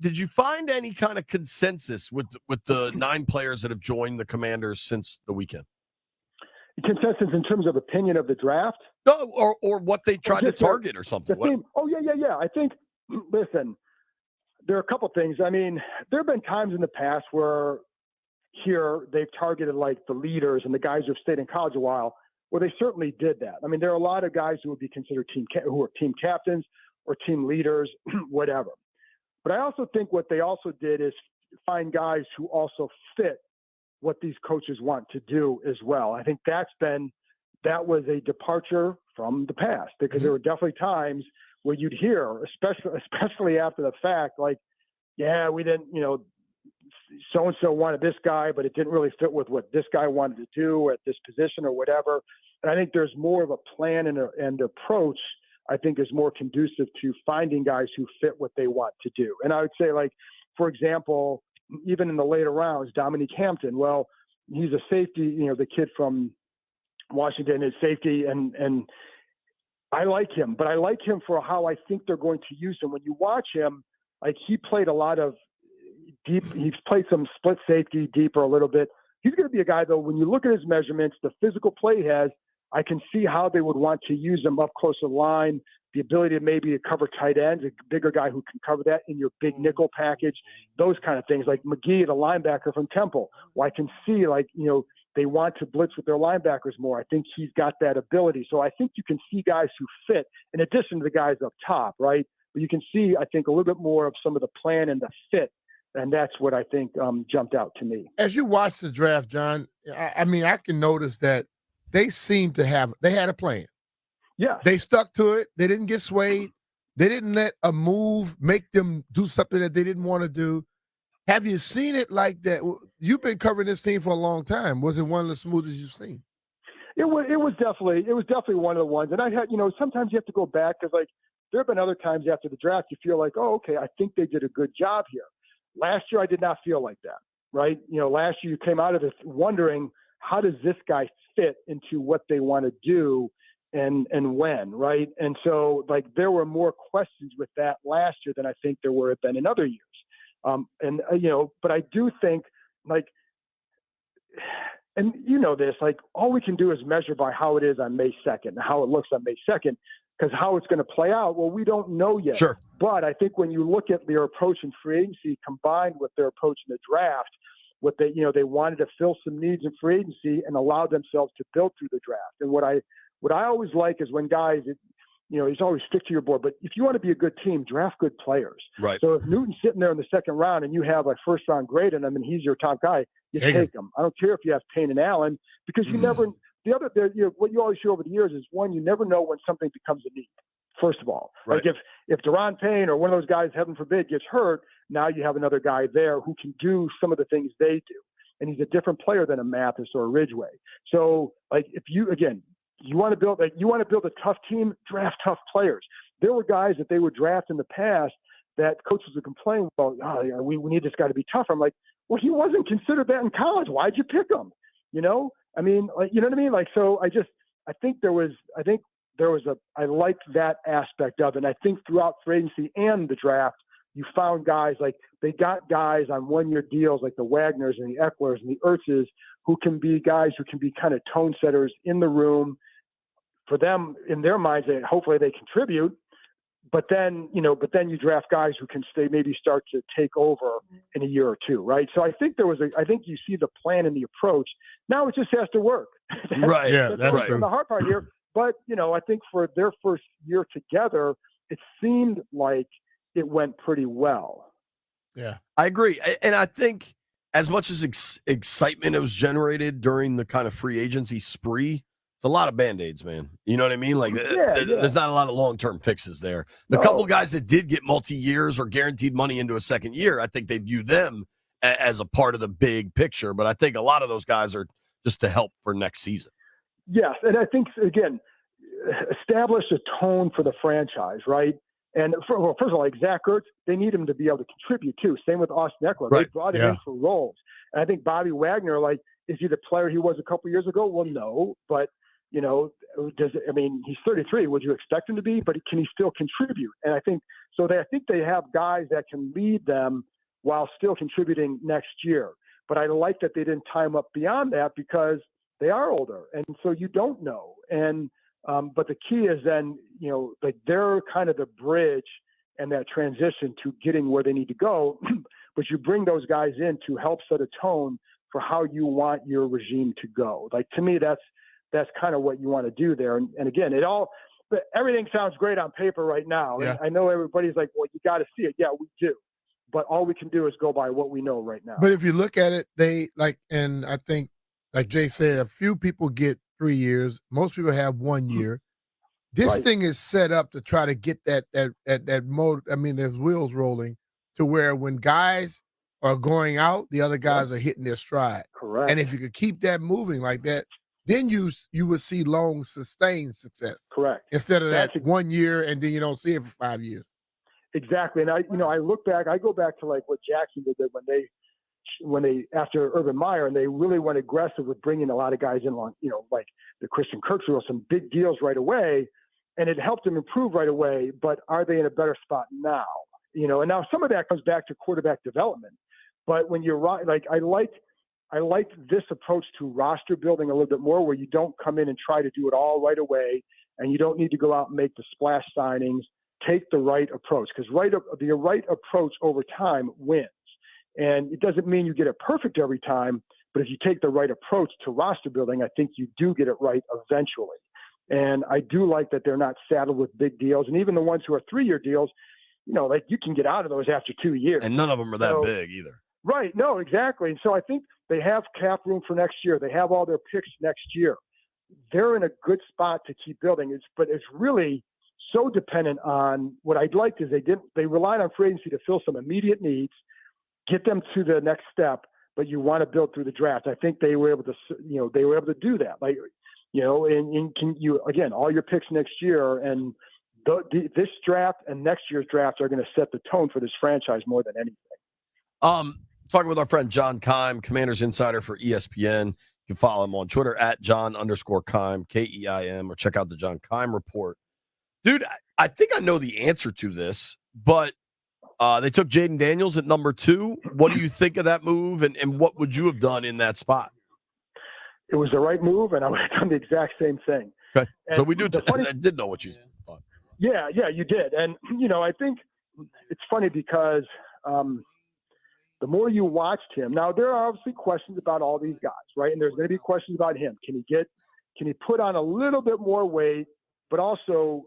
did you find any kind of consensus with the 9 players that have joined the Commanders since the weekend? Consensus in terms of opinion of the draft? No, or what they tried to target or something. Oh, yeah. I think, listen, there are a couple things. I mean, there have been times in the past where here they've targeted like the leaders and the guys who have stayed in college a while, where they certainly did that. I mean, there are a lot of guys who would be considered who are team captains or team leaders, whatever. But I also think what they also did is find guys who also fit what these coaches want to do as well. I think that was a departure from the past, because there were definitely times where you'd hear, especially after the fact, like, yeah, we didn't, so-and-so wanted this guy, but it didn't really fit with what this guy wanted to do at this position or whatever. And I think there's more of a plan and approach, I think, is more conducive to finding guys who fit what they want to do. And I would say, like, for example, even in the later rounds, Dominique Hampton, well, he's a safety, the kid from Washington is safety, and I like him, but I like him for how I think they're going to use him. When you watch him, like, he played a lot of deep, he's played some split safety deeper a little bit. He's going to be a guy, though, when you look at his measurements, the physical play he has, I can see how they would want to use him up close to the line, the ability to maybe cover tight ends, a bigger guy who can cover that in your big nickel package, those kind of things. Like McGee, the linebacker from Temple. Well, I can see, like, they want to blitz with their linebackers more. I think he's got that ability. So I think you can see guys who fit, in addition to the guys up top, right? But you can see, I think, a little bit more of some of the plan and the fit. And that's what I think jumped out to me. As you watch the draft, John, I mean, I can notice that they seem to they had a plan. Yeah. They stuck to it. They didn't get swayed. They didn't let a move make them do something that they didn't want to do. Have you seen it like that? You've been covering this team for a long time. Was it one of the smoothest you've seen? It was definitely one of the ones. And I had, sometimes you have to go back, because, like, there have been other times after the draft you feel like, oh, okay, I think they did a good job here. Last year I did not feel like that, right? Last year you came out of this wondering, how does this guy fit into what they want to do and when, right? And so, like, there were more questions with that last year than I think there were been in other years. But I do think, like, and this, like, all we can do is measure by how it is on May 2nd, how it looks on May 2nd, because how it's going to play out, well, we don't know yet. Sure. But I think when you look at their approach in free agency combined with their approach in the draft, what they wanted to fill some needs in free agency and allow themselves to build through the draft. And what I always like is when guys, he's always stick to your board, but if you want to be a good team, draft good players. Right. So if Newton's sitting there in the second round and you have a first round grade in him and he's your top guy, you take him. I don't care if you have Payne and Allen, because you never. What you always hear over the years is, one, you never know when something becomes a need. First of all, right. Like if Deron Payne or one of those guys, heaven forbid, gets hurt, now you have another guy there who can do some of the things they do, and he's a different player than a Mathis or a Ridgeway. So, like, if you want to build a tough team, draft tough players. There were guys that they would draft in the past that coaches would complain, well, we need this guy to be tough. I'm like, well, he wasn't considered that in college. Why'd you pick him? I mean, like, you know what I mean? Like, so I liked that aspect of it. And I think throughout free agency and the draft, you found guys, like, they got guys on 1-year deals, like the Wagners and the Ecklers and the Ertzes, who can be guys who can be kind of tone setters in the room for them, in their minds, and hopefully they contribute. But then you draft guys who can maybe start to take over in a year or two, right? So I think I think you see the plan and the approach. Now it just has to work. Right. Yeah, that's true. The hard part here. But, I think for their first year together, it seemed like it went pretty well. Yeah, I agree. And I think as much as excitement was generated during the kind of free agency spree, it's a lot of Band-Aids, man. You know what I mean? Like, there's not a lot of long-term fixes there. The couple guys that did get multi-years or guaranteed money into a second year, I think they view them as a part of the big picture. But I think a lot of those guys are just to help for next season. Yes, and I think, again, establish a tone for the franchise, right? And first of all, like Zach Ertz, they need him to be able to contribute too. Same with Austin Eckler. Right. They brought him in for roles. And I think Bobby Wagner, like, is he the player he was a couple years ago? Well, no, but he's 33. Would you expect him to be? But can he still contribute? And I think they have guys that can lead them while still contributing next year. But I like that they didn't tie him up beyond that because they are older, and so you don't know. And but the key is then, like they're kind of the bridge and that transition to getting where they need to go. But you bring those guys in to help set a tone for how you want your regime to go. Like, to me, that's kind of what you want to do there. And again, everything sounds great on paper right now. Yeah. And I know everybody's like, well, you got to see it. Yeah, we do. But all we can do is go by what we know right now. But if you look at it, and I think, like Jay said, a few people get 3 years. Most people have 1 year. This thing is set up to try to get that mode. I mean, there's wheels rolling to where when guys are going out, the other guys are hitting their stride. Correct. And if you could keep that moving like that, then you would see long, sustained success. Correct. Instead of that 1 year and then you don't see it for 5 years. Exactly. And I look back, I go back to like what Jacksonville did when they after Urban Meyer, and they really went aggressive with bringing a lot of guys in on, like the Christian Kirks, some big deals right away, and it helped them improve right away. But are they in a better spot now? And now some of that comes back to quarterback development. But when you're right, like I like this approach to roster building a little bit more, where you don't come in and try to do it all right away, and you don't need to go out and make the splash signings. Take the right approach, because the right approach over time wins. And it doesn't mean you get it perfect every time, but if you take the right approach to roster building, I think you do get it right eventually. And I do like that they're not saddled with big deals. And even the ones who are 3-year deals, like you can get out of those after 2 years. And none of them are that big either. Right. No, exactly. And so I think they have cap room for next year. They have all their picks next year. They're in a good spot to keep building. But it's really so dependent on what I'd like is they relied on free agency to fill some immediate needs, get them to the next step, but you want to build through the draft. I think they were able to, do that. Like, and can you, again, all your picks next year and this draft and next year's draft are going to set the tone for this franchise more than anything. Talking with our friend John Keim, Commanders Insider for ESPN. You can follow him on Twitter at John_Keim, Keim, or check out the John Keim Report. Dude, I think I know the answer to this, but they took Jayden Daniels at number 2. What do you think of that move, and what would you have done in that spot? It was the right move, and I would have done the exact same thing. Okay, and so we do. I did know what you thought. Yeah, you did. And, I think it's funny because the more you watched him, now there are obviously questions about all these guys, right? And there's going to be questions about him. Can he put on a little bit more weight, but also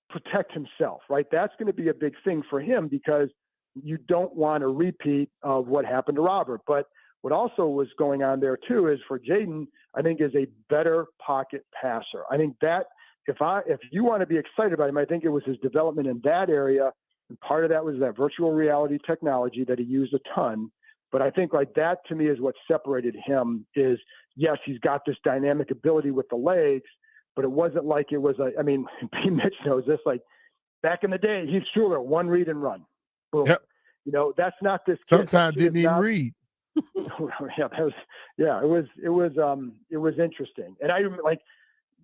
protect himself, right? That's going to be a big thing for him because you don't want a repeat of what happened to Robert. But what also was going on there too is for Jayden, I think is a better pocket passer. I think that if you want to be excited about him, I think it was his development in that area. And part of that was that virtual reality technology that he used a ton. But I think like that to me is what separated him is, yes, he's got this dynamic ability with the legs, but it wasn't like it was BMitch knows this, like back in the day, Heath Schuler, one read and run. Boom. Yep. That's not this kid. Sometimes didn't even read. It was interesting. And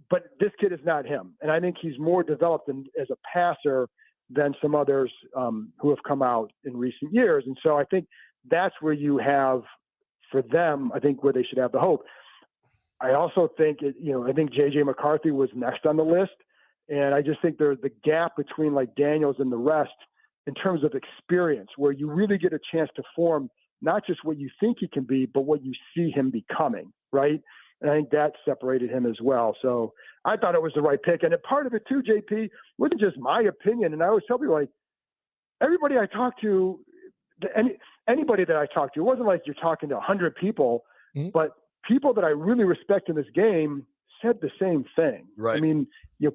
but this kid is not him. And I think he's more developed as a passer than some others who have come out in recent years. And so I think that's where you have, for them, I think where they should have the hope. I also think, I think J.J. McCarthy was next on the list. And I just think there's the gap between like Daniels and the rest in terms of experience, where you really get a chance to form not just what you think he can be, but what you see him becoming, right? And I think that separated him as well. So I thought it was the right pick. And a part of it too, JP, wasn't just my opinion. And I always tell people, like, everybody I talk to, anybody that I talk to, it wasn't like you're talking to 100 people, but people that I really respect in this game said the same thing. Right. I mean,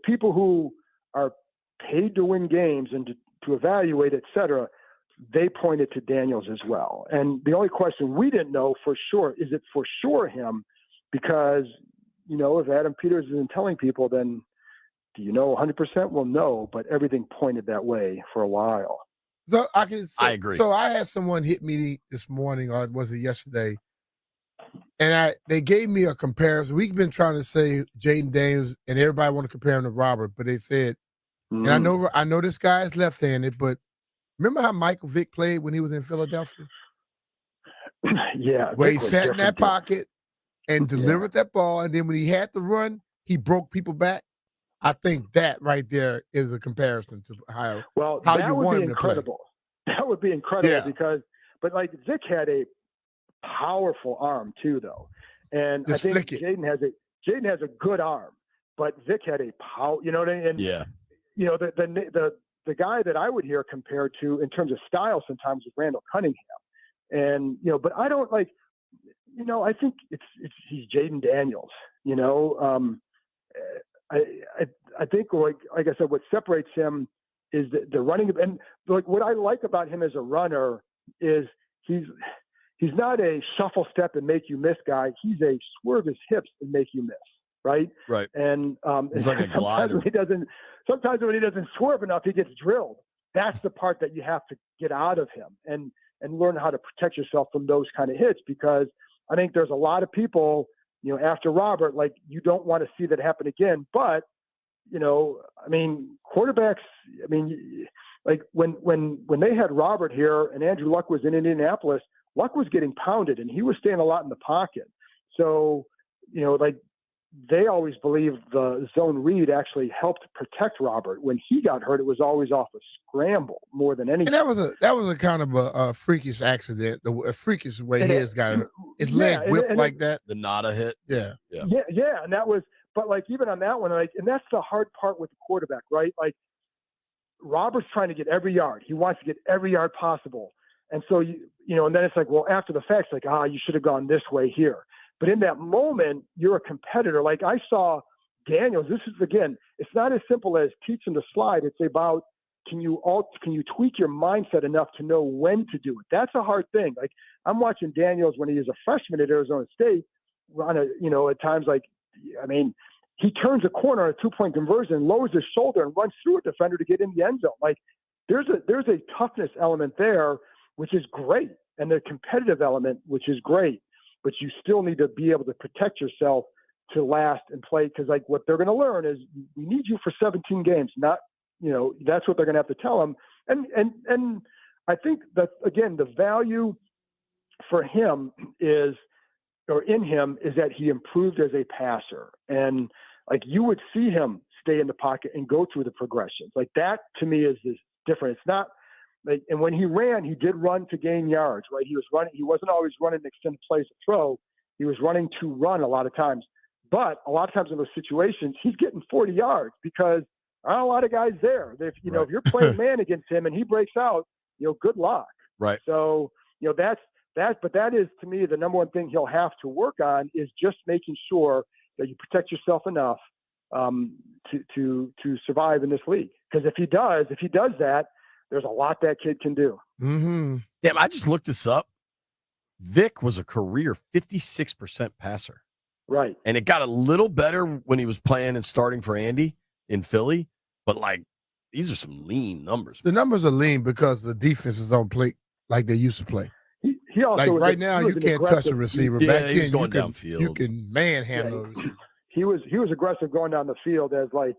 people who are paid to win games and to evaluate, et cetera, they pointed to Daniels as well. And the only question we didn't know for sure, is it for sure him? Because, if Adam Peters isn't telling people, then do you know 100%? Well, no, but everything pointed that way for a while. So I agree. So I had someone hit me this morning, or was it yesterday? And they gave me a comparison. We've been trying to say Jayden Daniels, and everybody want to compare him to Robert, but they said, and I know this guy is left-handed, but remember how Michael Vick played when he was in Philadelphia? Yeah, where he sat in that pocket and delivered that ball, and then when he had to run, he broke people back. I think that right there is a comparison to how you want him to play. That would be incredible because, but like Vick had a powerful arm too, though, and I think Jayden has a good arm, but Vick had a power. You know what I mean? And, you know, the guy that I would hear compared to in terms of style sometimes is Randall Cunningham, and you know, but I don't like. You know, I think he's Jayden Daniels. You know, I think like I said, what separates him is the running, and like what I like about him as a runner is he's not a shuffle step and make you miss guy. He's a swerve his hips and make you miss. Right. Right. And he's like a glider. Sometimes when he doesn't swerve enough, he gets drilled. That's the part that you have to get out of him and learn how to protect yourself from those kind of hits, because I think there's a lot of people, you know, after Robert, like you don't want to see that happen again. But, you know, I mean, quarterbacks, I mean, like when they had Robert here and Andrew Luck was in Indianapolis, Luck was getting pounded and he was staying a lot in the pocket. So, you know, like they always believed the zone read actually helped protect Robert. When he got hurt, it was always off a scramble more than anything. And that was a kind of a freakish accident, a freakish way his got his leg whipped like that. The Nada hit. Yeah. And that was, but like even on that one, like, and that's the hard part with the quarterback, right? Like Robert's trying to get every yard. He wants to get every yard possible. And so, you know, and then it's like, well, after the fact, it's like, you should have gone this way here. But in that moment, you're a competitor. Like I saw Daniels. This is, again, it's not as simple as teach him to slide. It's about, can you tweak your mindset enough to know when to do it? That's a hard thing. Like I'm watching Daniels when he was a freshman at Arizona State at times, like, I mean, he turns a corner on a 2-point conversion, lowers his shoulder and runs through a defender to get in the end zone. Like there's a toughness element there, which is great. And the competitive element, which is great. But you still need to be able to protect yourself to last and play, because like what they're going to learn is we need you for 17 games. Not, you know, that's what they're going to have to tell them. And I think that again, the value for him is that he improved as a passer, and like you would see him stay in the pocket and go through the progressions. Like that to me is different. It's not. Like, and when he ran, he did run to gain yards, right? He was running. He wasn't always running extended plays to throw. He was running to run a lot of times. But a lot of times in those situations, he's getting 40 yards because there aren't a lot of guys there. If you're playing man against him and he breaks out, you know, good luck. Right. So, you know, that's that. But that is, to me, the number one thing he'll have to work on is just making sure that you protect yourself enough to survive in this league. Because if he does that, there's a lot that kid can do. Mm-hmm. Damn, I just looked this up. Vick was a career 56% passer. Right. And it got a little better when he was playing and starting for Andy in Philly. But, like, these are some lean numbers. The numbers are lean because the defenses don't play like they used to play. He also like right now, you can't touch a receiver. Yeah, Back then, he was going downfield. You can manhandle a receiver. He was aggressive going down the field as like,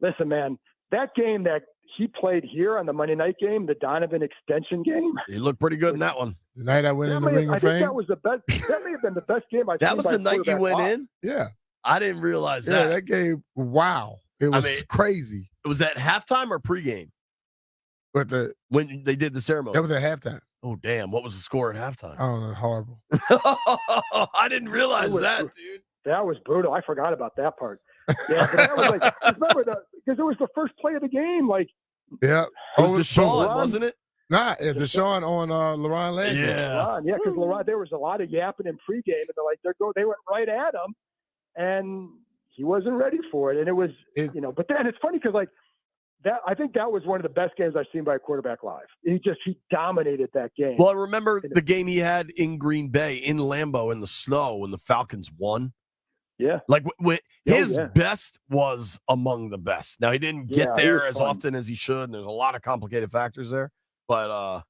listen, man, that game that he played here on the Monday night game, the Donovan extension game. He looked pretty good in that one. The night I went in the Ring of Fame. That was the best. That may have been the best game I've seen. That was the night you went in? Yeah. I didn't realize that. Yeah, that game, wow. It was crazy. Was that halftime or pregame? But when they did the ceremony? That was at halftime. Oh, damn. What was the score at halftime? Oh, no, horrible. I didn't realize that, dude. That was brutal. I forgot about that part. Yeah, but that was like, remember, because it was the first play of the game. Like, yeah. It was Deshaun, wasn't it? Nah, Deshaun on LaRon Landry. Yeah. Because LaRon, there was a lot of yapping in pregame, and they went right at him, and he wasn't ready for it. And it was, but then it's funny because, like, that, I think that was one of the best games I've seen by a quarterback live. He dominated that game. Well, I remember the game he had in Green Bay, in Lambeau, in the snow, when the Falcons won. Yeah. Like, his best was among the best. Now, he didn't get there as often as he should, and there's a lot of complicated factors there, but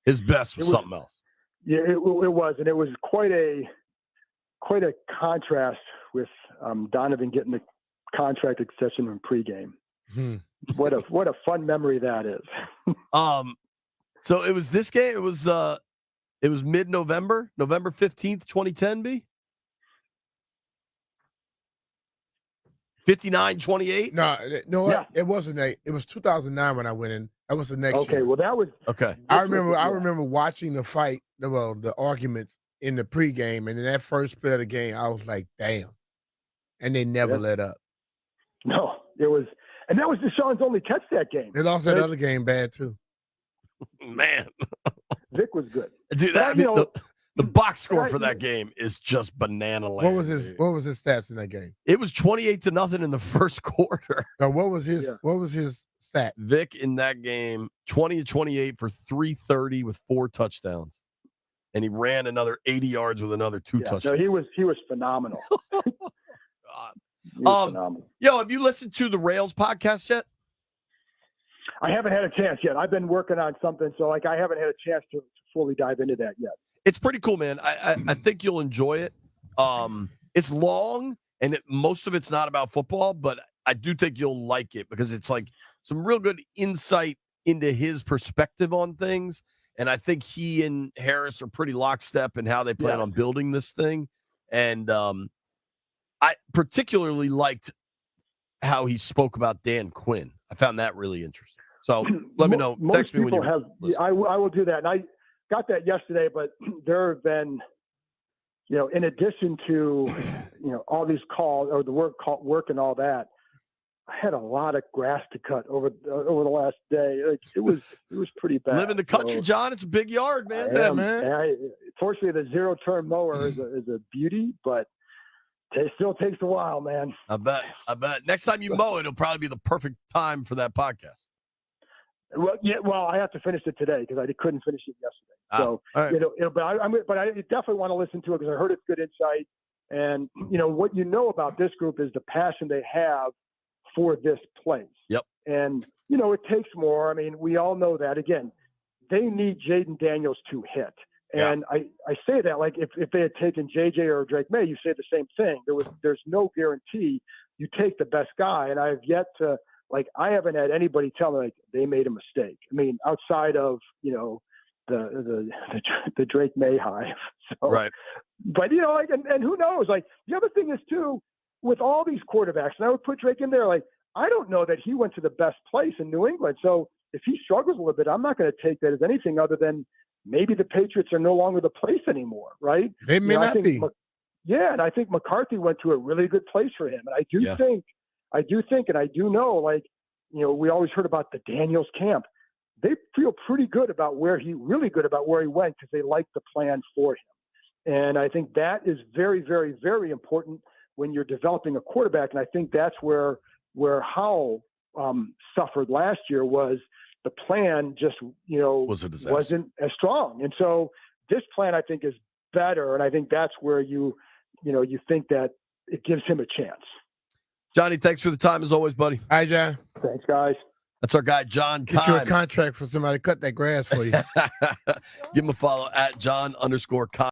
his best was something else. Yeah, it was, and it was quite a quite a contrast with Donovan getting the contract extension in pregame. What a fun memory that is. So it was this game. It was mid-November, November 15th, 2010. B 59-28. No, yeah. It wasn't. It was 2009 when I went in. That was the next year. Okay, well that was okay. I remember watching the fight, the arguments in the pregame, and in that first play of the game, I was like, damn. And they never let up. No, it was, and that was Deshaun's only catch that game. They lost that other game bad too. Man, Vick was good. Dude, the box score for that game is just banana land. What was his stats in that game? It was 28-0 in the first quarter. So what was his stat? Vick in that game, 20-28 for 330 with 4 touchdowns. And he ran another 80 yards with another 2 touchdowns. No, he was phenomenal. He was phenomenal. Yo, have you listened to the Rails podcast yet? I haven't had a chance yet. I've been working on something, so I haven't had a chance to fully dive into that yet. It's pretty cool, man. I think you'll enjoy it. It's long, and most of it's not about football, but I do think you'll like it because it's like some real good insight into his perspective on things. And I think he and Harris are pretty lockstep in how they plan on building this thing. And I particularly liked how he spoke about Dan Quinn. I found that really interesting. So let me know. Text me when you have. I will do that. And I got that yesterday, but there have been, in addition to, all these calls or the work and all that, I had a lot of grass to cut over the last day. Like, it was pretty bad. Live in the country, John. It's a big yard, man. Yeah, man. Fortunately, the zero-turn mower is a beauty, but it still takes a while, man. I bet. Next time you mow it, it'll probably be the perfect time for that podcast. Well, I have to finish it today because I couldn't finish it yesterday. So, right. but I definitely want to listen to it because I heard it's good insight. And, what about this group is the passion they have for this place. Yep. And, it takes more. I mean, we all know that. Again, they need Jayden Daniels to hit. And I say that like if they had taken JJ or Drake May, you say the same thing. There's no guarantee you take the best guy. And I have yet to, I haven't had anybody tell me they made a mistake. I mean, outside of, the Drake May hive. So, right. But, and who knows? The other thing is too, with all these quarterbacks, and I would put Drake in there, I don't know that he went to the best place in New England. So if he struggles a little bit, I'm not going to take that as anything other than maybe the Patriots are no longer the place anymore, right? They may not be. And I think McCarthy went to a really good place for him. And I do think, and I do know, we always heard about the Daniels camp. They feel pretty good about where he went because they like the plan for him. And I think that is very, very, very important when you're developing a quarterback. And I think that's where Howell suffered last year was the plan just, wasn't as strong. And so this plan, I think, is better. And I think that's where you think that it gives him a chance. Johnny, thanks for the time as always, buddy. Hi, John. Thanks, guys. That's our guy, John Keim. Get you a contract for somebody to cut that grass for you. Give him a follow at John_Keim.